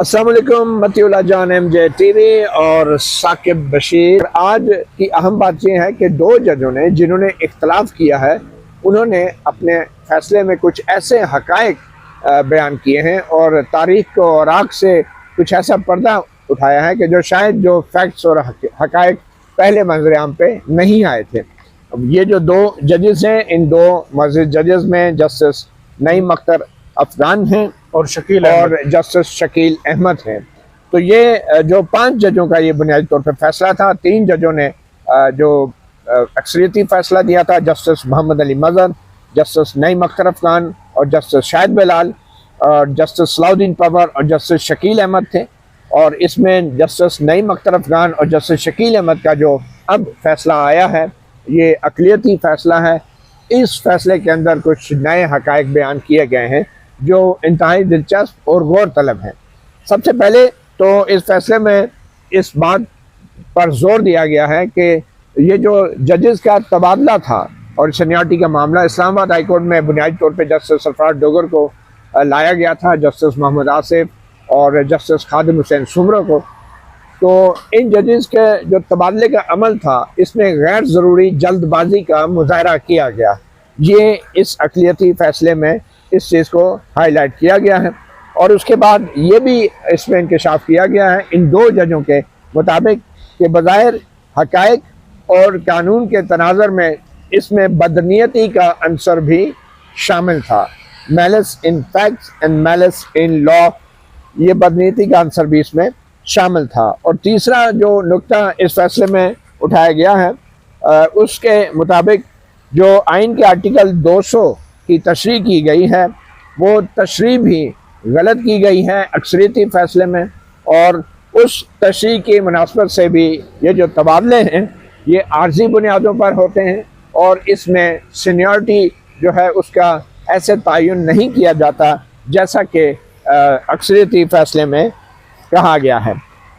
अस्सलाम वालेकुम, मतीउल्लाह जान MJ TV और साकिब बशीर। आज की अहम बात यह है कि दो जजों ने जिन्होंने इख्तलाफ किया है, उन्होंने अपने फैसले में कुछ ऐसे हकायक बयान किए हैं और तारीख को और आग से कुछ ऐसा पर्दा उठाया है कि जो शायद जो फैक्ट्स और हकायक पहले मंजर-ए-आम पे नहीं आए थे। ये जो दो जजेस हैं, इन दो मज़ीद जजेस में जस्टिस नईम अख्तर अफगान हैं और जस्टिस शकील अहमद हैं। तो ये जो 5 जजों का ये बुनियादी तौर पर फैसला था। 3 जजों ने जो अक्सरियती फैसला दिया था, जस्टिस मोहम्मद अली मजहर, जस्टिस नईम अख्तर अफगान और जस्टिस शाहिद बेलाल और जस्टिस सलाउद्दीन पवर और जस्टिस शकील अहमद थे। और इसमें जस्टिस नईम अख्तर अफगान और जस्टिस शकील अहमद का जो अब फैसला आया है, ये अक़लियती फैसला है। इस फैसले के अंदर कुछ नए हकायक बयान किए गए हैं जो इंतहाई दिलचस्प और गौर तलब हैं। सबसे पहले तो इस फैसले में इस बात पर जोर दिया गया है कि ये जो जजेस का तबादला था और सीनियरिटी का मामला, इस्लामाबाद हाई कोर्ट में बुनियादी तौर पे जस्टिस सरफराज डोगर को लाया गया था, जस्टिस मोहम्मद आसिफ और जस्टिस खादिम हुसैन सुमरो को। तो इन जजेस के जो तबादले का अमल था, इसमें गैर ज़रूरी जल्दबाजी का मुजाहरा किया गया। ये इस अक़लियती फैसले में इस चीज़ को हाईलाइट किया गया है। और उसके बाद ये भी इसमें इंकशाफ किया गया है इन दो जजों के मुताबिक कि बज़ाहिर हकायक और कानून के तनाज़र में इसमें बदनीयती का अंसर भी शामिल था। Malice in facts and malice in law, ये बदनीयती का अंसर भी इसमें शामिल था। और तीसरा जो नुक्ता इस फैसले में उठाया गया है, उसके मुताबिक जो आइन के आर्टिकल 200 की तशरीह की गई है, वो तशरीह भी गलत की गई है अक्सरियती फैसले में। और उस तशरीह की मुनासबत से भी ये जो तबादले हैं, ये आर्जी बुनियादों पर होते हैं और इसमें सीनियरिटी जो है उसका ऐसे तयन नहीं किया जाता जैसा कि अक्सरियती फैसले में कहा गया है।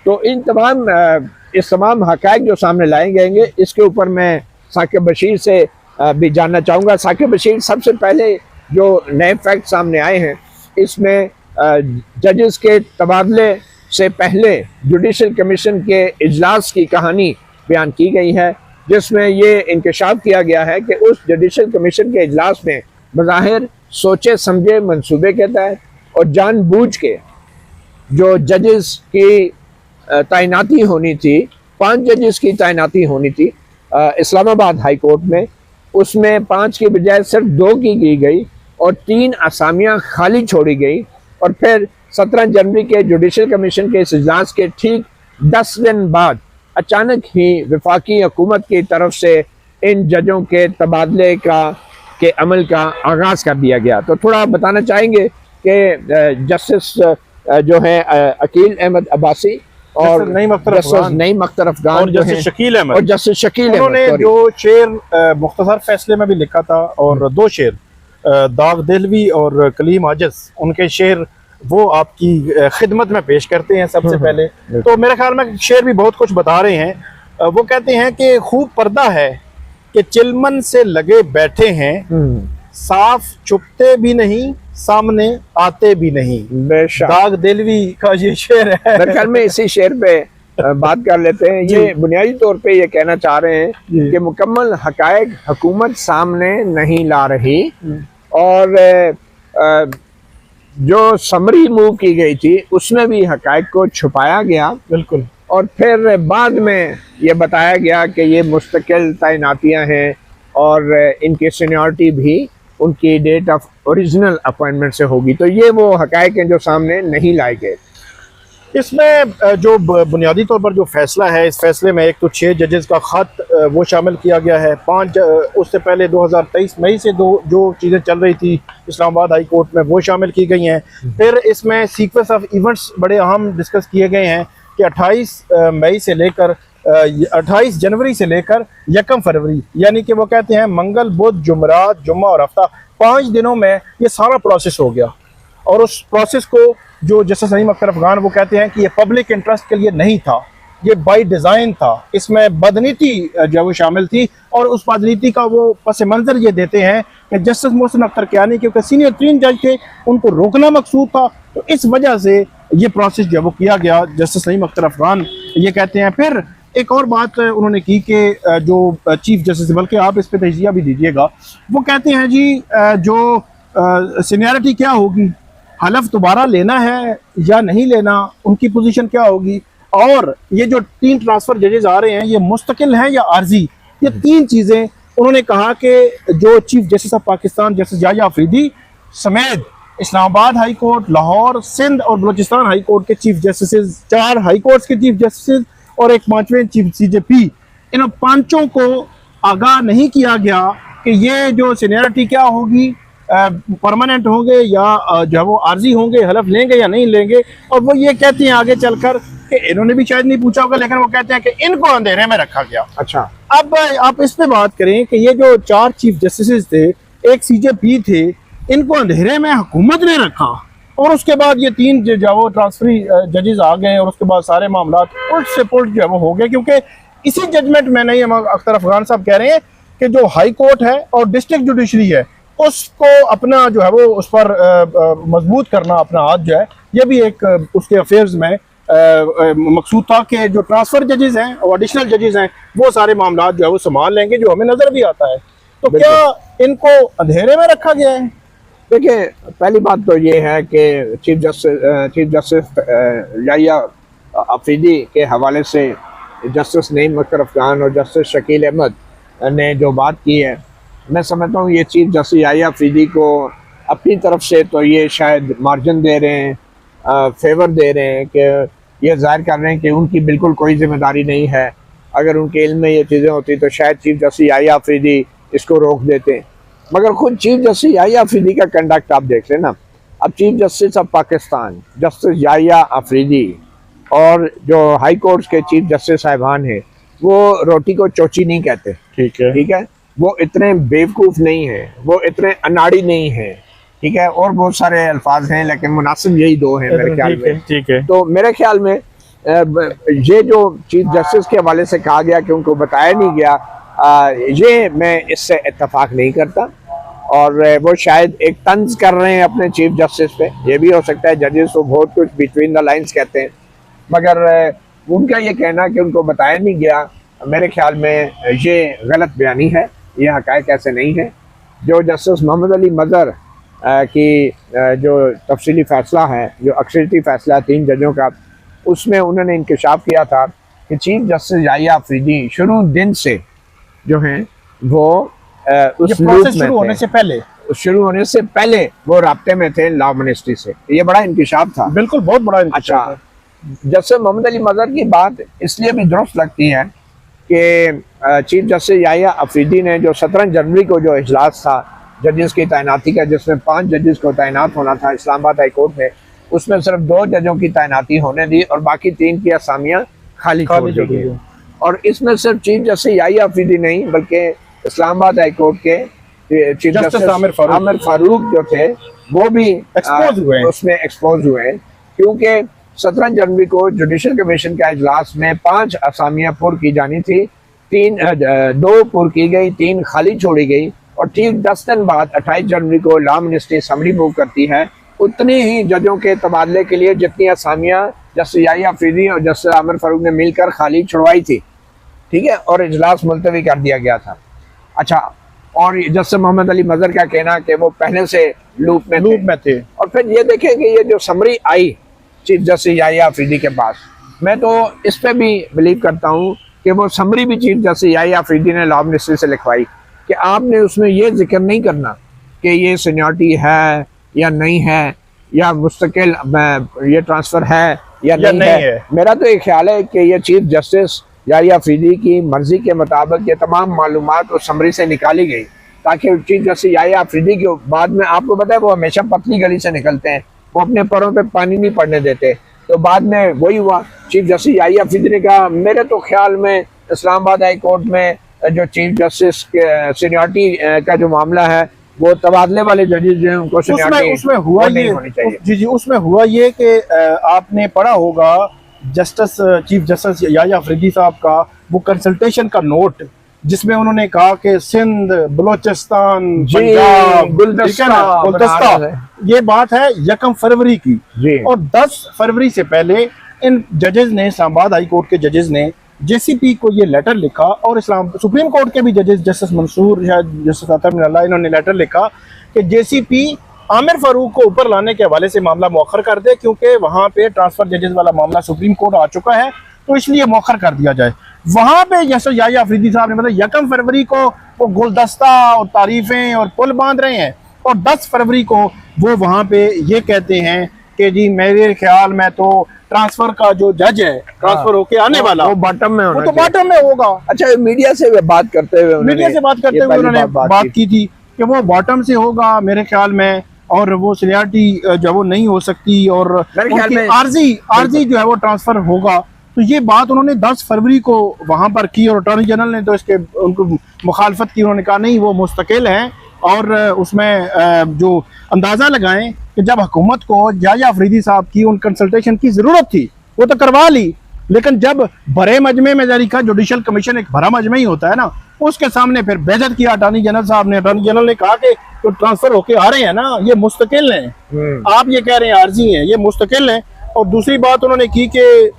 तो इस तमाम हकायक जो सामने लाए जाएंगे, इसके ऊपर मैं साकिब बशीर से भी जानना चाहूँगा। साकिब बशीर, सबसे पहले जो नए फैक्ट सामने आए हैं, इसमें जजेस के तबादले से पहले जुडिशल कमीशन के इजलास की कहानी बयान की गई है, जिसमें ये इंकशाफ किया गया है कि उस जुडिशल कमीशन के इजलास में बज़ाहिर सोचे समझे मंसूबे के तहत और जानबूझ के जो जजेस की तैनाती होनी थी, 5 जजेस की तैनाती होनी थी इस्लामाबाद हाई कोर्ट में, उसमें 5 की बजाय सिर्फ 2 की गई और 3 असामियाँ खाली छोड़ी गई। और फिर 17 जनवरी के जुडिशल कमीशन के इस इजलास के ठीक 10 दिन बाद अचानक ही वफाकी हुकूमत की तरफ से इन जजों के तबादले के अमल का आगाज़ कर दिया गया। तो थोड़ा बताना चाहेंगे कि जस्टिस जो है अकील अहमद अब्बासी और नईम अख्तर अफगान और जस्टिस शकील अहमद, उन्होंने जो शेर मुख्तसर फैसले में भी लिखा था और 2 शेर दाग देहलवी और कलीम आजिज, उनके शेर वो आपकी खिदमत में पेश करते हैं सबसे पहले। तो मेरे ख्याल में शेर भी बहुत कुछ बता रहे हैं। वो कहते हैं कि खूब पर्दा है कि चिलमन से लगे बैठे हैं, साफ छुपते भी नहीं, सामने आते भी नहीं। दाग देलवी का ये शेर है। मेरे ख्याल में इसी शेर पे बात कर लेते हैं। ये बुनियादी तौर पे ये कहना चाह रहे हैं कि मुकम्मल हकायक हुकूमत सामने नहीं ला रही और जो समरी मूव की गई थी उसमें भी हकायक को छुपाया गया। बिल्कुल। और फिर बाद में ये बताया गया कि ये मुस्तकिल तैनातियाँ हैं और इनकी सीनियरिटी भी उनकी डेट ऑफ ओरिजिनल अपॉइंटमेंट से होगी। तो ये वो हकायक हैं जो सामने नहीं लाए गए। इसमें जो बुनियादी तौर पर जो फैसला है, इस फैसले में एक तो 6 जजेस का ख़त वो शामिल किया गया है। 5 उससे पहले 2023 मई से जो चीज़ें चल रही थी इस्लामाबाद हाई कोर्ट में, वो शामिल की गई हैं। फिर इसमें सीक्वेंस ऑफ इवेंट्स बड़े अहम डिस्कस किए गए हैं कि 28 जनवरी से लेकर 1 फरवरी, यानी कि वो कहते हैं मंगल, बुध, जुमरात, जुम्मा और हफ्ता, 5 दिनों में ये सारा प्रोसेस हो गया। और उस प्रोसेस को जो जस्टिस नईम अख्तर अफगान वो कहते हैं कि ये पब्लिक इंटरेस्ट के लिए नहीं था, ये बाय डिज़ाइन था, इसमें बदनीति जो वो शामिल थी। और उस बदनीति का वो पस मंज़र ये देते हैं कि जस्टिस मोहसिन अख्तर कियानी, क्योंकि सीनियर 3 जज थे, उनको रोकना मकसूद था, तो इस वजह से ये प्रोसेस जो है वो किया गया। जस्टिस नईम अख्तर अफगान ये कहते हैं। फिर एक और बात उन्होंने की कि जो चीफ जस्टिस, बल्कि आप इस पे तजिया भी दीजिएगा, वो कहते हैं जी जो सीनियरिटी क्या होगी, हलफ दोबारा लेना है या नहीं लेना, उनकी पोजीशन क्या होगी, और ये जो 3 ट्रांसफर जजेस आ रहे हैं ये मुस्तकिल हैं या आर्जी, ये 3 चीज़ें उन्होंने कहा कि जो chief justice of Pakistan justice Yahya Afridi समेत इस्लामाबाद हाई कोर्ट, लाहौर, सिंध और बलूचिस्तान हाई कोर्ट के चीफ जस्टिस, 4 हाई कोर्ट्स के चीफ जस्टिस और एक 5वें चीफ CJP, इन 5 को आगाह नहीं किया गया कि ये जो सीनियरिटी क्या होगी, परमानेंट होंगे या जो है वो आर्जी होंगे, हलफ लेंगे या नहीं लेंगे। और वो ये कहते हैं आगे चलकर कि इन्होंने भी शायद नहीं पूछा होगा, लेकिन वो कहते हैं कि इनको अंधेरे में रखा गया। अच्छा, अब आप इस पे बात करें कि ये जो 4 चीफ जस्टिस थे, एक CJP थे, इनको अंधेरे में हुकूमत ने रखा, और उसके बाद ये 3 जो वो ट्रांसफरी जजेस आ गए, और उसके बाद सारे मामला उल्ट से पुल्ट जो है वो हो गए। क्योंकि इसी जजमेंट में नहीं, अख्तर अफगान साहब कह रहे हैं कि जो हाई कोर्ट है और डिस्ट्रिक्ट जुडिशरी है उसको अपना जो है वो उस पर मजबूत करना, अपना हाथ जो है, ये भी एक उसके अफेयर्स में मकसूद था कि जो ट्रांसफर जजेस हैं और एडिशनल जजेस हैं वो सारे मामला जो है वो संभाल लेंगे, जो हमें नजर भी आता है। तो क्या इनको अंधेरे में रखा गया है? देखिए, पहली बात तो ये है कि चीफ जस्टिस याह्या अफरीदी के हवाले से जस्टिस नईम अख्तर अफगान और जस्टिस शकील अहमद ने जो बात की है, मैं समझता हूँ ये चीफ जस्टिस याह्या अफरीदी को अपनी तरफ से तो ये शायद मार्जिन दे रहे हैं, फेवर दे रहे हैं, कि ये जाहिर कर रहे हैं कि उनकी बिल्कुल कोई जिम्मेदारी नहीं है। अगर उनके इल्म में ये चीज़ें होती तो शायद चीफ जस्टिस याह्या अफरीदी इसको रोक देते। मगर खुद चीफ जस्टिस याह्या अफरीदी का कंडक्ट आप देख लें ना। अब chief justice of Pakistan justice Yahya Afridi और जो हाई कोर्ट के चीफ जस्टिस साहिबान हैं वो रोटी को चोची नहीं कहते। ठीक है, वो इतने बेवकूफ़ नहीं हैं, वो इतने अनाड़ी नहीं हैं। ठीक है, और बहुत सारे अल्फाज हैं, लेकिन मुनासिब यही 2 हैं मेरे ख्याल में। ठीक है। तो मेरे ख्याल में ये जो चीफ जस्टिस के हवाले से कहा गया कि उनको बताया नहीं गया, ये मैं इससे इत्तफाक नहीं करता। और वो शायद एक तंज कर रहे हैं अपने चीफ जस्टिस पे, ये भी हो सकता है। जजेस को बहुत कुछ बिटवीन द लाइंस कहते हैं, मगर उनका ये कहना कि उनको बताया नहीं गया, मेरे ख्याल में ये गलत बयानी है। ये हक़ाइक़ ऐसे नहीं है। जो जस्टिस मोहम्मद अली मज़हर की जो तफसीली फ़ैसला है, जो अक्सरियती फ़ैसला 3 जजों का, उसमें उन्होंने इंकशाफ किया था कि चीफ जस्टिस याह्या अफरीदी शुरू दिन से जो हैं वो उस प्रोसेस शुरू होने से पहले वो राब्ते में थे लॉ मिनिस्ट्री से। ये बड़ा इंकशाफ था। बिल्कुल, बहुत बड़ा इंकशाफ। अच्छा, जस्टिस मोहम्मद अली मज़हर की बात इसलिए भी दुरुस्त लगती है कि चीफ जस्टिस याह्या अफरीदी ने जो 17 जनवरी को जो इजलास था जजेस की तैनाती का, जिसमें 5 जजेस को तैनात होना था इस्लामाबाद हाई कोर्ट में, उसमें सिर्फ 2 जजों की तैनाती होने दी और बाकी 3 की असामियाँ खाली छोड़ दी गई। और इसमें सिर्फ चीफ जस्टिस याह्या अफरीदी नहीं बल्कि इस्लामाबाद हाई कोर्ट के चीफ जस्टिस आमिर फारूक जो थे वो भी उसमें एक्सपोज हुए हैं। क्योंकि 17 जनवरी को जुडिशल कमीशन का इजलास में 5 असामियाँ पुर की जानी थी, 2 पुर की गई, 3 खाली छोड़ी गई। और ठीक 10 दिन बाद 28 जनवरी को लॉ मिनिस्ट्री असम्बली मूव करती है उतनी ही जजों के तबादले के लिए जितनी असामियाँ जस्टिस याह्या अफरीदी और जस्टिस आमिर फारूक ने मिलकर खाली छुड़वाई थी। ठीक है, और इजलास मुलतवी कर दिया गया था। अच्छा, और जस्टिस मोहम्मद अली मज़हर का कहना कि वो पहले से लूप में थे। और फिर ये देखें कि ये जो summary I chief justice Yahya Afridi के पास, मैं तो इस पर भी बिलीव करता हूँ कि वो समरी भी चीफ जस्टिस याह्या अफरीदी ने लॉ मिनिस्ट्री से लिखवाई कि आपने उसमें ये जिक्र नहीं करना कि ये सीनियरिटी है या नहीं है, या मुस्तकिल ये ट्रांसफ़र है या नहीं है। मेरा तो ये ख्याल है कि ये चीफ जस्टिस याह्या अफरीदी की मर्ज़ी के मुताबिक ये तमाम मालूमात उस समरी से निकाली गई, ताकि चीफ जस्टिस याह्या अफरीदी के बाद में, आपको पता है वो हमेशा पतली गली से निकलते हैं, वो अपने पैरों पे पानी नहीं पड़ने देते। तो बाद में वही हुआ, चीफ जस्टिस याह्या अफरीदी ने कहा मेरे तो ख्याल में इस्लामाबाद हाई कोर्ट में जो चीफ जस्टिस के सीनियरिटी का जो मामला है वो तबादले वाले जजेस जो हैं उनको सीनियरिटी उसमें हुआ नहीं होनी चाहिए। जी, उसमें हुआ ये कि आपने पढ़ा होगा चीफ जस्टिस याह्या अफरीदी साहब का वो कंसल्टेशन का नोट, जिसमें उन्होंने कहा कि सिंध, बलोचिस्तान, जी, पंजाब, गुलदस्ता ठीक है ना, गुलदस्ता, बना रहे ये बात है 1 फरवरी की। जी। और 10 फरवरी से पहले इन जजेस ने, इस्लामाबाद हाई कोर्ट के जजेस ने जेसीपी को ये लेटर लिखा, और इस्लाम सुप्रीम कोर्ट के भी जजेस, जस्टिस मंसूर या जस्टिस अतर मिनल्ला, इन्होंने लेटर लिखा कि जेसीपी आमिर फारूक को ऊपर लाने के हवाले से मामला मौखर कर दे, क्योंकि वहाँ पे ट्रांसफर जजेस वाला मामला सुप्रीम कोर्ट आ चुका है, तो इसलिए मौखर कर दिया जाए। वहाँ पे जैसे याया अफरीदी साहब ने मतलब 1 फरवरी को वो गुलदस्ता और तारीफें और पुल बांध रहे हैं, और 10 फरवरी को वो वहाँ पे ये कहते हैं कि जी मेरे ख्याल में तो ट्रांसफर का जो जज है, ट्रांसफर होके आने वाला, वो बॉटम में वो होना तो चाहिए। बॉटम में होगा। अच्छा, मीडिया से बात करते हुए मीडिया से बात करते हुए उन्होंने बात की थी कि वो बॉटम से होगा मेरे ख्याल में, और वो सीनियरिटी जो वो नहीं हो सकती, और मेरे ख्याल उनकी में आरजी जो है वो ट्रांसफर होगा। तो ये बात उन्होंने 10 फरवरी को वहां पर की, और अटॉर्नी जनरल ने तो इसके उनको मुखालफत की। उन्होंने कहा नहीं, वो मुस्तकिल है, और उसमें जो अंदाजा लगाएं कि जब हुकूमत को याया अफरीदी साहब की उन कंसल्टेशन की जरूरत थी, वो तो करवा ली, लेकिन जब बड़े मजमे में जारी का जुडिशल कमीशन एक बड़ा मजमा ही होता है ना, उसके सामने फिर बेइज्जत किया अटॉर्नी जनरल साहब ने। अटॉर्नी जनरल ने कहा कि तो ट्रांसफर होके आ रहे हैं ना, ये मुस्तकिल हैं, आप ये कह रहे हैं आर्जी हैं, ये मुस्तकिल हैं। और दूसरी बात उन्होंने की कि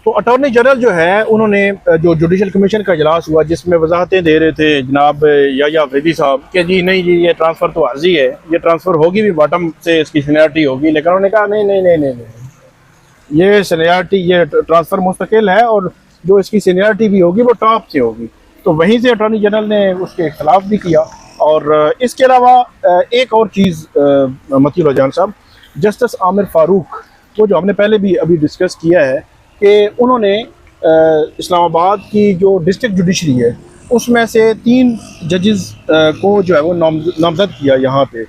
तो अटॉर्नी जनरल जो है, उन्होंने जो जुडिशल कमीशन का इजलास हुआ जिसमें वजाहतें दे रहे थे जनाब याया अफरीदी साहब कि जी नहीं जी, ये ट्रांसफ़र तो आर्जी है, ये ट्रांसफ़र होगी भी बॉटम से, इसकी सीनियरिटी होगी, लेकिन उन्होंने कहा नहीं नहीं नहीं नहीं नहीं, ये सीनियरिटी, ये ट्रांसफ़र मुस्तकिल है, और जो इसकी सीनियरिटी भी होगी वो टॉप से होगी। तो वहीं से अटॉर्नी जनरल ने उसके इख्तलाफ भी किया। और इसके अलावा एक और चीज़ मतीउर जान साहब, जस्टिस आमिर फारूक, वो जो हमने पहले भी अभी डिस्कस किया है कि उन्होंने इस्लामाबाद की जो डिस्ट्रिक्ट जुडिशरी है उसमें से 3 जजेस को जो है वो नामजद किया यहाँ पे,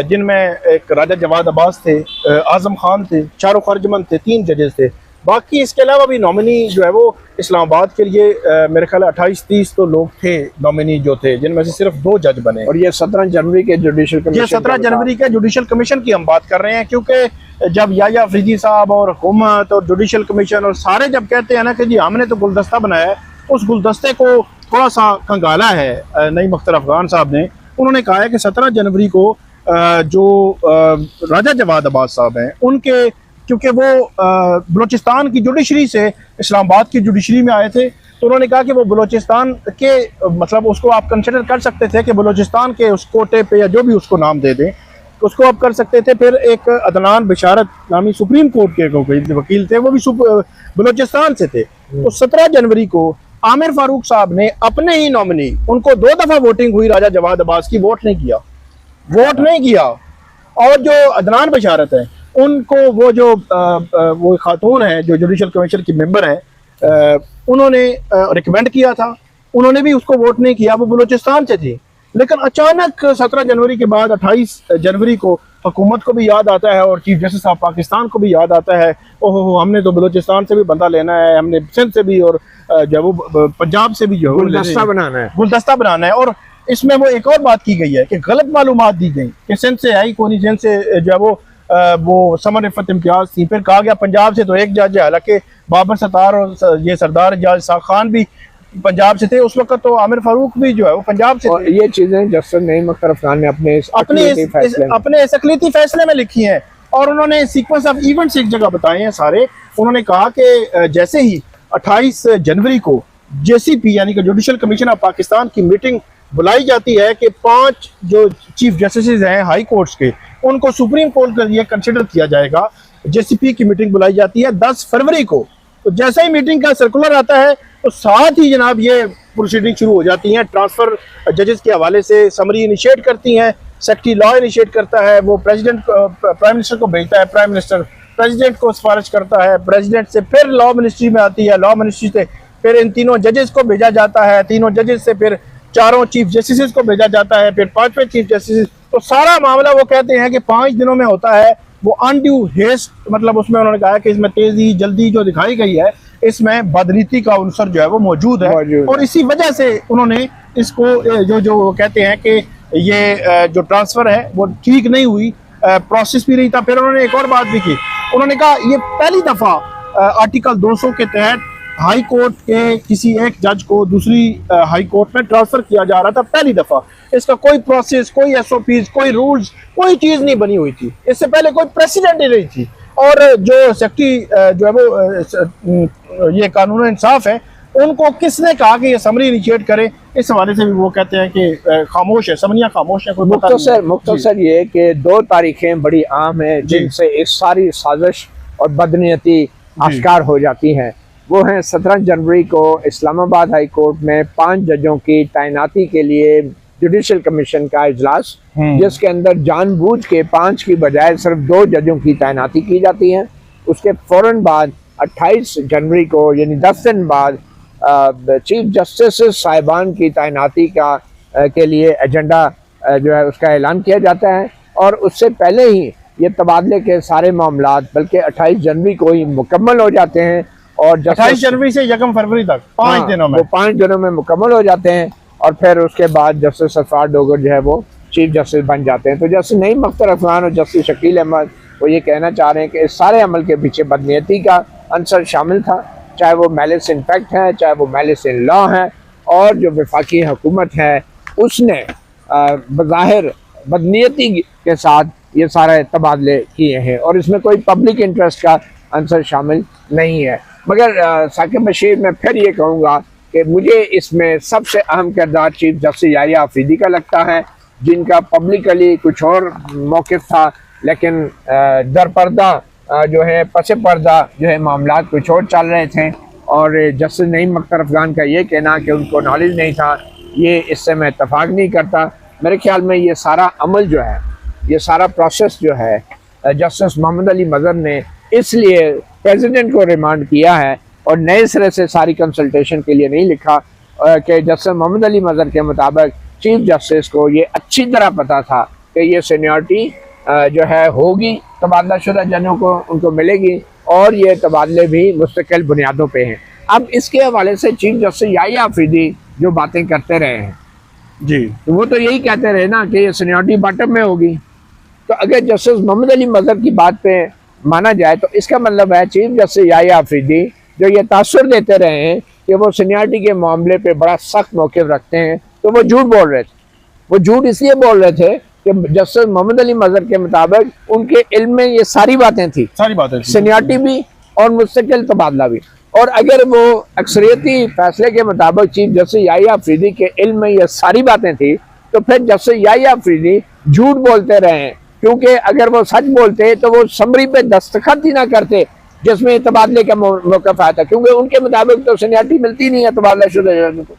जिनमें एक राजा जवाद अब्बास थे, आज़म खान थे, शाहरुख अर्जमन थे, 3 जजेस थे। बाकी इसके अलावा भी नॉमिनी जो है वो इस्लामाबाद के लिए मेरे ख्याल 28-30 तो लोग थे नॉमिनी जो थे, जिनमें से सिर्फ 2 जज बने। और ये 17 जनवरी के जुडिशल कमीशन, ये 17 जनवरी के जुडिशल कमीशन की हम बात कर रहे हैं, क्योंकि जब याया अफरीदी साहब और हुकूमत और जुडिशल कमीशन और सारे जब कहते हैं ना कि जी हमने तो गुलदस्ता बनाया है, उस गुलदस्ते को थोड़ा सा कंगाला है नईम अख्तर अफगान साहब ने। उन्होंने कहा है कि 17 जनवरी को जो राजा जवाद अब्बास साहब हैं, उनके क्योंकि वो बलूचिस्तान की जुडिशरी से इस्लामाबाद की जुडिशरी में आए थे, तो उन्होंने कहा कि वो बलूचिस्तान के मतलब उसको आप कंसिडर कर सकते थे कि बलूचिस्तान के उस कोटे पे या जो भी उसको नाम दे दें, उसको आप कर सकते थे। फिर एक अदनान बिशारत नामी सुप्रीम कोर्ट के वकील थे, वो भी बलूचिस्तान से थे। तो 17 जनवरी को आमिर फारूक साहब ने अपने ही नॉमिनी, उनको 2 दफ़ा वोटिंग हुई राजा जवाद अब्बास की, वोट नहीं किया। और जो अदनान बिशारत है, उनको वो खातून है जो जुडिशल कमीशन की मेंबर है, उन्होंने रिकमेंड किया था, उन्होंने भी उसको वोट नहीं किया, वो बलूचिस्तान से थी। लेकिन अचानक 17 जनवरी के बाद 28 जनवरी को हुकूमत को भी याद आता है और चीफ जस्टिस ऑफ पाकिस्तान को भी याद आता है, ओहो हमने तो बलूचिस्तान से भी बंदा लेना है, हमने सिंध से भी और जो वो पंजाब से भी जो गुलदस्ता बनाना है। और इसमें वो एक और बात की गई है कि गलत मालूमात दी गई कि सिंध से आई कोई, सिंध से जो है वो समर इफ़त इम्तियाज थी। फिर कहा गया पंजाब से तो एक जज है, हालांकि बाबर सत्तार और ये सरदार जज साख खान भी पंजाब से थे उस वक्त, तो आमिर फारूक भी जो है वो पंजाब से थे। ये चीजें जस्टिस नईम अख्तर अफगान ने अपने अक़लियती फैसले में लिखी हैं, और उन्होंने सीक्वेंस ऑफ इवेंट्स एक जगह बताए हैं सारे। उन्होंने कहा कि जैसे ही 28 जनवरी को जेसीपी यानी कि जुडिशल कमीशन ऑफ पाकिस्तान की मीटिंग बुलाई जाती है कि 5 जो चीफ जस्टिस हैं हाई कोर्ट्स के, उनको सुप्रीम कोर्ट के लिए कंसिडर किया जाएगा। जेसीपी की मीटिंग बुलाई जाती है 10 फरवरी को। तो जैसे ही मीटिंग का सर्कुलर आता है तो साथ ही जनाब ये प्रोसीडिंग शुरू हो जाती हैं। ट्रांसफर जजेस के हवाले से समरी इनिशिएट करती हैं, सेक्रेटरी लॉ इनिशिएट करता है, वो प्रेसिडेंट प्राइम मिनिस्टर को भेजता है, प्राइम मिनिस्टर प्रेसिडेंट को सिफारिश करता है, प्रेसिडेंट से फिर लॉ मिनिस्ट्री में आती है, लॉ मिनिस्ट्री से फिर इन तीनों जजेस को भेजा जाता है, तीनों जजेस से फिर 4 चीफ जस्टिस को भेजा जाता है, फिर 5वें चीफ जस्टिस। तो सारा मामला वो कहते हैं कि 5 दिनों में होता है। वो अनड्यू हेस्ट, मतलब उसमें उन्होंने कहा कि इसमें तेजी जल्दी जो दिखाई गई है, इसमें बदनीति का अवसर जो है वो मौजूद है, और इसी वजह से उन्होंने इसको जो कहते हैं कि ये जो ट्रांसफर है वो ठीक नहीं हुई, प्रोसेस भी नहीं था। फिर उन्होंने एक और बात भी की, उन्होंने कहा ये पहली दफ़ा आर्टिकल 200 के तहत हाई कोर्ट के किसी एक जज को दूसरी हाई कोर्ट में ट्रांसफर किया जा रहा था, पहली दफ़ा। इसका कोई प्रोसेस, कोई SOPs, कोई रूल्स, कोई चीज़ नहीं बनी हुई थी, इससे पहले कोई प्रेसिडेंट ही नहीं थी। और जो सेक्रेटरी जो है वो ये कानून इंसाफ है, उनको किसने कहा कि ये समरी इनिशिएट करे, इस हवाले से भी वो कहते हैं कि खामोश है, समरियां खामोश है। मुख्तसर ये कि 2 तारीखें बड़ी आम हैं जिनसे इस सारी साजिश और बदनीयती आश्कार हो जाती हैं। वो हैं 17 जनवरी को इस्लामाबाद हाई कोर्ट में 5 जजों की तैनाती के लिए जुडिशल कमीशन का इजलास, जिसके अंदर जानबूझ के 5 की बजाय सिर्फ 2 जजों की तैनाती की जाती है। उसके फौरन बाद 28 जनवरी को यानी 10 दिन बाद चीफ जस्टिस साहिबान की तैनाती के लिए एजेंडा जो है उसका ऐलान किया जाता है। और उससे पहले ही ये तबादले के सारे मामलात बल्कि 28 जनवरी को ही मुकम्मल हो जाते हैं और 28 जनवरी से 1 फरवरी तक 5 दिनों में, वो 5 दिनों में मुकम्मल हो जाते हैं। और फिर उसके बाद जस्टिस सरफराज डोगर जो है वो चीफ जस्टिस बन जाते हैं। तो जस्टिस नईम अख्तर अफगान और जस्टिस शकील अहमद वो ये कहना चाह रहे हैं कि इस सारे अमल के पीछे बदनीयती का अंसर शामिल था, चाहे वो मैलिस इन फैक्ट है, चाहे वो मैलिस इन लॉ है। और जो वफाकी हुकूमत है उसने बज़ाहिर बदनीयती के साथ ये सारे तबादले किए हैं और इसमें कोई पब्लिक इंटरेस्ट का अंसर शामिल नहीं है। मगर साकिब बशीर, मैं फिर ये कहूँगा कि मुझे इसमें सबसे अहम किरदार चीफ जस्टिस याहिया आफरीदी का लगता है, जिनका पब्लिकली कुछ और मौक़िफ़ था, लेकिन दरपर्दा जो है पसे पर्दा जो है मामलात कुछ और चल रहे थे। और जस्टिस नईम अख्तर अफगान का ये कहना कि उनको नॉलेज नहीं था, ये इससे मैं इत्तफाक नहीं करता। मेरे ख्याल में ये सारा अमल जो है, ये सारा प्रोसेस जो है जस्टिस मोहम्मद अली मज़हर ने इसलिए प्रेसिडेंट को रिमांड किया है और नए सिरे से सारी कंसल्टेशन के लिए नहीं लिखा कि जस्टिस मोहम्मद अली मज़हर के मुताबिक चीफ जस्टिस को ये अच्छी तरह पता था कि ये सीनियरिटी जो है होगी, तबादला शुदा जजों को उनको मिलेगी और ये तबादले भी मुस्तकिल बुनियादों पे हैं। अब इसके हवाले से चीफ जस्टिस याहिया आफरीदी जो बातें करते रहे हैं जी, तो वो तो यही कहते रहे ना कि ये सीनियरिटी बॉटम में होगी। तो अगर जस्टिस मोहम्मद अली मज़हर की बात पे माना जाए तो इसका मतलब है चीफ जस्टिस याहिया आफरीदी जो ये तासुर देते रहे हैं कि वो सीनियरिटी के मामले पे बड़ा सख्त मौक़िफ़ रखते हैं, तो वो झूठ बोल रहे थे। वो झूठ इसलिए बोल रहे थे कि जस्टिस मोहम्मद अली मज़हर के मुताबिक उनके इल्म में ये सारी बातें थी, सीनियरिटी भी और मुस्तकिल तबादला भी। और अगर वो अक्सरियती फैसले के मुताबिक चीफ जस्टिस याहिया आफरीदी के इल्म में ये सारी बातें थी, तो फिर जस्टिस याहिया आफरीदी झूठ बोलते रहे हैं, क्योंकि अगर वो सच बोलते तो वो समरी पे दस्तखत ही ना करते जिसमें तबादले का मौक़िफ़ आया था, क्योंकि उनके मुताबिक तो सीनियरिटी मिलती नहीं है तबादला शुदा जजों को।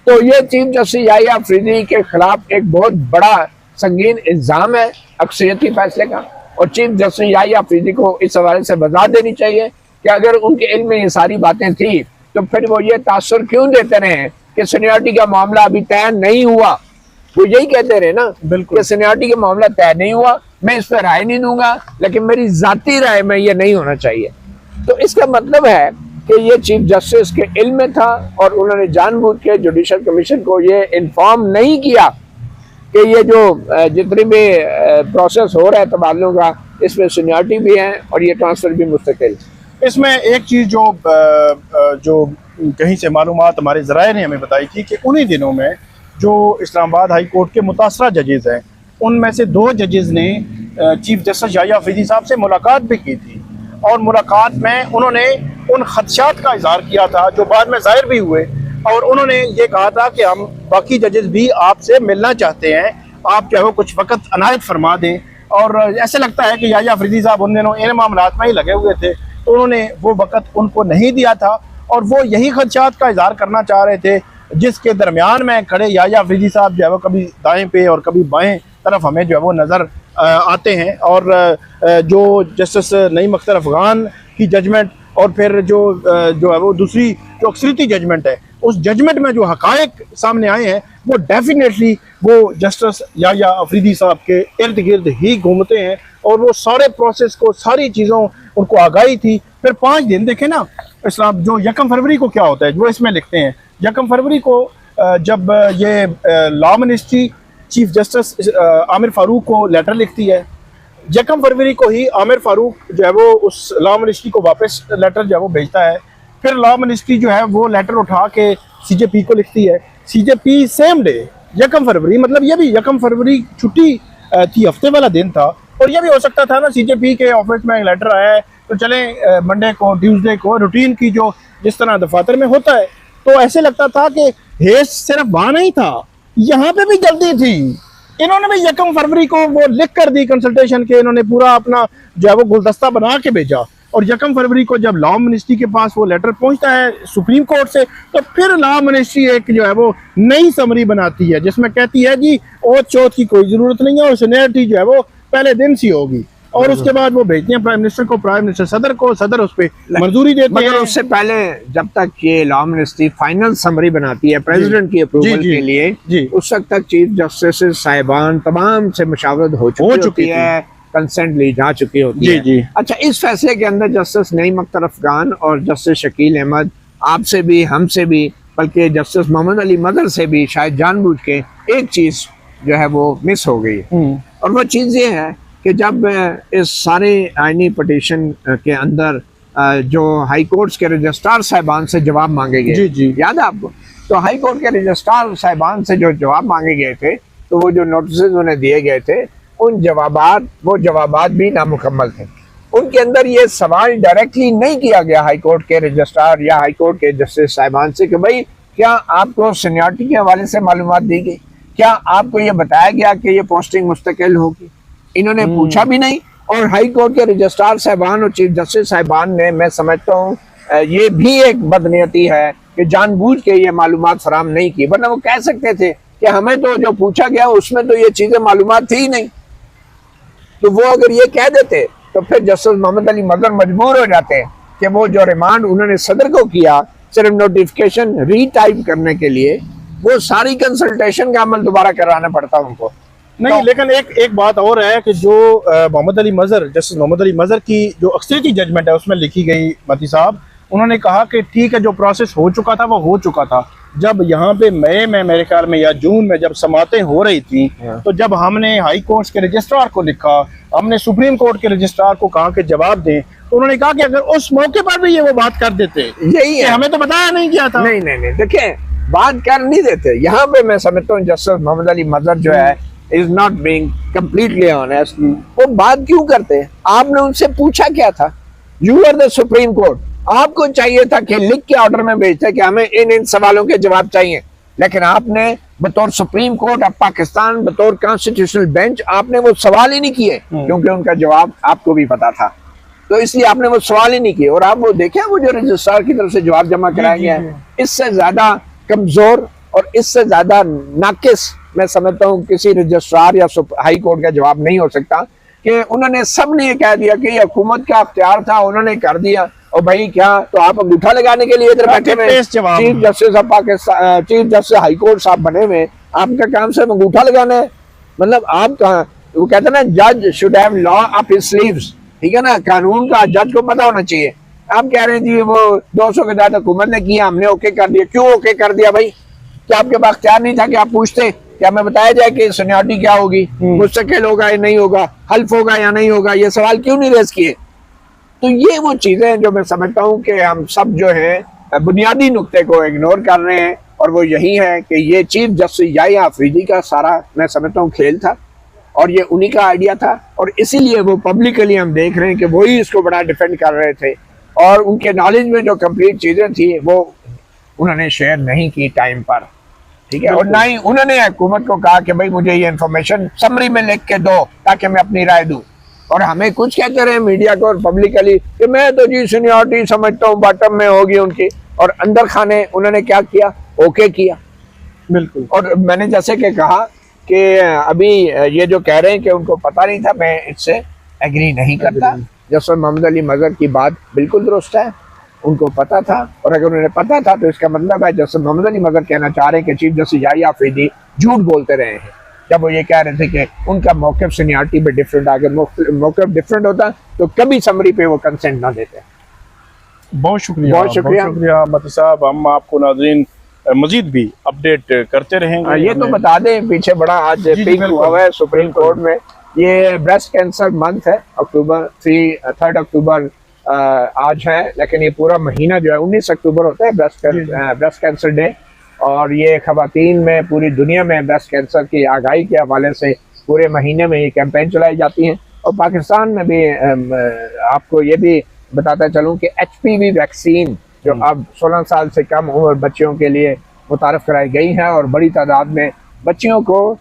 तो ये चीफ जस्टिस याहिया आफरीदी के खिलाफ एक बहुत बड़ा संगीन इल्ज़ाम है अक्सरियती फैसले का। और चीफ जस्टिस याहिया आफरीदी को इस हवाले से वज़ाहत देनी चाहिए कि अगर उनके इल्म में ये सारी बातें थी तो फिर वो ये तासुर क्यों देते रहे कि सीनियरिटी का मामला अभी तय नहीं हुआ। वो यही कहते रहे ना कि सीनियरिटी का मामला तय नहीं हुआ, मैं इस पर राय नहीं दूंगा, लेकिन मेरी ज़ाती राय में ये नहीं होना चाहिए। तो इसका मतलब है कि ये चीफ जस्टिस के इल्म में था और उन्होंने जानबूझ के जुडिशल कमीशन को ये इन्फॉर्म नहीं किया कि ये जो जितनी भी प्रोसेस हो रहा है तबादलों का, इसमें सीनियरिटी भी है और ये ट्रांसफ़र भी मुस्तकिल। इसमें एक चीज़ जो कहीं से मालूमात हमारे ज़राए ने हमें बताई थी कि उन्हीं दिनों में जो इस्लामाबाद हाई कोर्ट के मुतासरा जजेज़ हैं, उनमें से 2 जजेज़ ने चीफ जस्टिस याहिया आफरीदी साहब से मुलाकात भी की थी और मुलाकात में उन्होंने उन खदशात का इज़हार किया था जो बाद में ज़ाहिर भी हुए। और उन्होंने ये कहा था कि हम बाकी जजेज़ भी आपसे मिलना चाहते हैं, आप चाहे कुछ वक़्त अनायत फरमा दें। और ऐसे लगता है कि याहिया आफरीदी साहब उन दिनों इन मामलात में ही लगे हुए थे, तो उन्होंने वो वक़्त उनको नहीं दिया था और वो यही खदशात का इज़हार करना चाह रहे थे, जिसके दरमियान में खड़े याहिया आफरीदी साहब जो है वो कभी दाएँ पे और कभी बाएँ तरफ हमें जो है वो नज़र आते हैं। और जो जस्टिस नईम अख्तर अफगान की जजमेंट और फिर जो है वो दूसरी जो अक्सरियती जजमेंट है, उस जजमेंट में जो हक़ाइक़ सामने आए हैं वो डेफिनेटली वो जस्टिस याहिया आफरीदी साहब के इर्द गिर्द ही घूमते हैं और वो सारे प्रोसेस को, सारी चीज़ों उनको आगाही थी। फिर 5 दिन देखें ना, इस्लाम जो 1 फरवरी को क्या होता है, वो इसमें लिखते हैं 1 फरवरी को जब ये law ministry chief justice Aamir Farooq को लेटर लिखती है, यकम फरवरी को ही आमिर फारूक जो है वो उस लॉ मिनिस्ट्री को वापस लेटर जो है वो भेजता है। फिर लॉ मिनिस्ट्री जो है वो लेटर उठा के सीजेपी को लिखती है। सीजेपी सेम डे यकम फरवरी, मतलब ये भी यकम फरवरी छुट्टी थी, हफ्ते वाला दिन था, और ये भी हो सकता था ना सीजेपी के ऑफिस में लेटर आया है तो चले मंडे को ट्यूसडे को रूटीन की जो जिस तरह दफातर में होता है, तो ऐसे लगता था कि हेस सिर्फ वहां नहीं था, यहाँ पे भी जल्दी थी। इन्होंने भी यकम फरवरी को वो लिख कर दी कंसल्टेशन के, इन्होंने पूरा अपना जो है वो गुलदस्ता बना के भेजा, और यकम फरवरी को जब लॉ मिनिस्ट्री के पास वो लेटर पहुंचता है सुप्रीम कोर्ट से, तो फिर लॉ मिनिस्ट्री एक जो है वो नई समरी बनाती है जिसमें कहती है जी ओथ चौथ की कोई जरूरत नहीं है और सीनियरिटी जो है वो पहले दिन से होगी, और उसके बाद वो भेजते हैं प्राइम मिनिस्टर को, प्राइम मिनिस्टर सदर को, सदर उस पर मंजूरी देते हैं। उससे पहले जब तक ये लॉ मिनिस्ट्री फाइनल समरी बनाती है प्रेसिडेंट की अप्रूवल के लिए, उस वक्त तक चीफ जस्टिस साहिबान तमाम से मुशावरत हो चुकी है, कंसेंट ली जा चुकी होती है। जी। अच्छा, इस फैसले के अंदर जस्टिस नईम अख्तर अफगान और जस्टिस शकील अहमद, आपसे भी हमसे भी, बल्कि जस्टिस मोहम्मद अली मदर से भी शायद जानबूझ के एक चीज जो है वो मिस हो गई, और वो चीज ये है कि जब इस सारे आईनी पटिशन के अंदर जो हाई कोर्ट्स के रजिस्ट्रार साहिबान से जवाब मांगे गए, याद है आपको, तो हाई कोर्ट के रजिस्ट्रार साहिबान से जो जवाब मांगे गए थे, तो वो जो नोटिस उन्हें दिए गए थे, वो जवाबात भी नामुकम्मल थे। उनके अंदर ये सवाल डायरेक्टली नहीं किया गया हाई कोर्ट के रजिस्ट्रार या हाई कोर्ट के जस्टिस साहिबान से कि भाई क्या आपको सीनियरिटी के हवाले से मालूमात दी गई, क्या आपको ये बताया गया कि ये पोस्टिंग मुस्तकिल होगी। इन्होंने पूछा भी नहीं, और हाई कोर्ट के रजिस्ट्रार साहिबान और चीफ जस्टिस साहिबान ने, मैं समझता हूँ ये भी एक बदनीयती है कि जानबूझ के ये मालूमात फराहम नहीं की, वरना वो कह सकते थे कि हमें तो जो पूछा गया उसमें तो ये चीजें मालूमात थी ही नहीं। तो वो अगर ये कह देते तो फिर जस्टिस मोहम्मद अली मदर मजबूर हो जाते हैं कि वो जो रिमांड उन्होंने सदर को किया सिर्फ नोटिफिकेशन रीटाइप करने के लिए, वो सारी कंसल्टेशन का अमल दोबारा कराना पड़ता उनको। नहीं तो, लेकिन एक बात और है कि जो मोहम्मद अली मजर, जस्टिस मोहम्मद अली मजर की जो अक्सरियती जजमेंट है उसमें लिखी गई, मती साहब उन्होंने कहा कि ठीक है जो प्रोसेस हो चुका था वो हो चुका था। जब यहाँ पे मई में मेरे ख्याल में या जून में जब समातें हो रही थी, तो जब हमने हाई कोर्ट के रजिस्ट्रार को लिखा, हमने सुप्रीम कोर्ट के रजिस्ट्रार को कहा कि जवाब दें, तो उन्होंने कहा कि अगर उस मौके पर भी ये वो बात कर देते, यही है, हमें तो बताया नहीं गया था। नहीं, देखिए बात कर नहीं देते। यहाँ पे मैं समझता हूँ जस्टिस मोहम्मद अली मजर जो है is not being completely honest. वो बात क्यों करते? आपने उनसे पूछा क्या था? You are the supreme court, आपको चाहिए था कि लिख के ऑर्डर में भेजते कि हमें इन सवालों के जवाब चाहिए, लेकिन आपने बतौर सुप्रीम कोर्ट ऑफ पाकिस्तान, बतौर कॉन्स्टिट्यूशनल बेंच, आपने वो सवाल ही नहीं किए, क्योंकि उनका जवाब आपको भी पता था, तो इसलिए आपने वो सवाल ही नहीं किए। और आप वो देखें वो जो रजिस्ट्रार की तरफ से जवाब जमा कराया गया है, इससे ज्यादा कमजोर और इससे ज्यादा नाकिस मैं समझता हूँ किसी रजिस्ट्रार या हाई कोर्ट का जवाब नहीं हो सकता कि उन्होंने सबने ये कह दिया कि हुकूमत का अख्तियार था, उन्होंने कर दिया, और भाई क्या तो आप अंगूठा लगाने के लिए इधर बैठे हुए chief justice of Pakistan, chief justice high court साहब बने हुए, आपका काम सिर्फ अंगूठा लगाना है? मतलब आप कहाँ, वो कहते हैं ना जज should have law up his sleeves, ठीक है ना, कानून का जज को पता होना चाहिए। आप कह रहे हैं जी वो 200 के तहत हुकूमत ने किया, हमने ओके कर दिया। क्यों ओके कर दिया भाई? क्या आपके पास अख्तियार नहीं था कि आप पूछते क्या हमें बताया जाए कि सीनियरिटी क्या होगी, मुस्तकिल होगा या नहीं होगा, हल्फ होगा या नहीं होगा? ये सवाल क्यों नहीं रेज किए? तो ये वो चीजें हैं जो मैं समझता हूँ कि हम सब जो है बुनियादी नुक्ते को इग्नोर कर रहे हैं, और वो यही है कि ये चीफ जस्टिस याहिया अफरीदी का सारा मैं समझता हूँ खेल था, और ये उन्हीं का आइडिया था, और इसीलिए वो पब्लिकली हम देख रहे हैं कि वही इसको बड़ा डिफेंड कर रहे थे, और उनके नॉलेज में जो कंप्लीट चीजें थी वो उन्होंने शेयर नहीं की टाइम पर, ठीक है। और ना ही उन्होंने हुकूमत को कहा कि भाई मुझे ये इन्फॉर्मेशन समरी में लिख के दो ताकि मैं अपनी राय दूं, और हमें कुछ कहते रहे मीडिया को और पब्लिकली कि मैं तो जी सीनियरिटी समझता हूँ बॉटम में होगी उनकी, और अंदर खाने उन्होंने क्या किया? ओके किया, बिल्कुल। और मैंने जैसे कि कहा कि अभी ये जो कह रहे हैं कि उनको पता नहीं था, मैं इससे एग्री नहीं करता। जस्टिस मोहम्मद अली मजर की बात बिल्कुल दुरुस्त है, उनको पता था, और अगर उन्हें पता था तो इसका मतलब है जस्टिस मोहम्मद अली मजर कहना चाह रहे हैं कि चीफ जस्टिस याहिया अफरीदी झूठ बोलते रहे हैं जब वो ये कह रहे थे कि उनका मौक़िफ़ सीनियरिटी पे डिफरेंट, अगर मौक़िफ़ डिफरेंट होता तो कभी समरी पे वो कंसेंट ना देते। बहुत शुक्रिया मती साहब। हम आपको नाज़रीन मजीद भी अपडेट करते रहेंगे। ये तो बता दें पीछे बड़ा आज पिक हुआ है सुप्रीम कोर्ट में ये ब्रेस्ट कैंसर मंथ है, अक्टूबर 3 अक्टूबर आज है, लेकिन ये पूरा महीना जो है 19 अक्टूबर होता है ब्रेस्ट कैंसर डे। और ये खवातीन में पूरी दुनिया में ब्रेस्ट कैंसर की आगाही के हवाले से पूरे महीने में ये कैंपेन चलाई जाती हैं। और पाकिस्तान में भी आपको ये भी बताता चलूँ कि HPV वैक्सीन जो अब 16 साल से कम उम्र बच्चियों के लिए मुतारफ़ कराई गई है, और बड़ी तादाद में बच्चियों को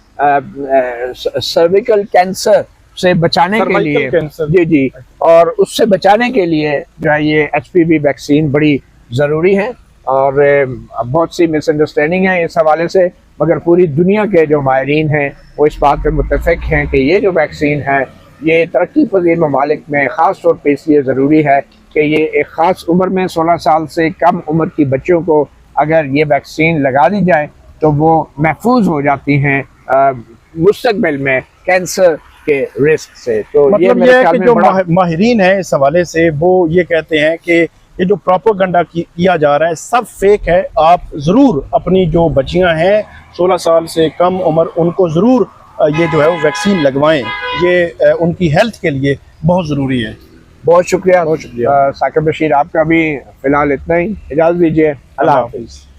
सर्विकल कैंसर से बचाने के लिए, जी जी, और उससे बचाने के लिए जो है ये HPV वैक्सीन बड़ी ज़रूरी है। और बहुत सी मिसअंडरस्टैंडिंग है इस हवाले से, मगर पूरी दुनिया के जो माहिरीन हैं वो इस बात पर मुत्तफ़िक हैं कि ये जो वैक्सीन है ये तरक्की पज़ीर ममालिक में ख़ास तौर पर इसलिए ज़रूरी है कि ये एक ख़ास उम्र में 16 साल से कम उम्र की बच्चों को अगर ये वैक्सीन लगा दी जाए तो वो महफूज हो जाती हैं मुस्तक़बिल में कैंसर के रिस्क से। तो मतलब ये मेरे ख्याल में जो बड़ा माहिरीन है इस हवाले से वो ये कहते हैं कि ये जो प्रोपेगेंडा किया जा रहा है सब फेक है। आप ज़रूर अपनी जो बच्चियां हैं 16 साल से कम उम्र, उनको ज़रूर ये जो है वो वैक्सीन लगवाएं, ये उनकी हेल्थ के लिए बहुत ज़रूरी है। बहुत शुक्रिया साकिब बशीर, आपका भी फ़िलहाल इतना ही, इजाज़त दीजिए, अल्लाह हाफ़िज़।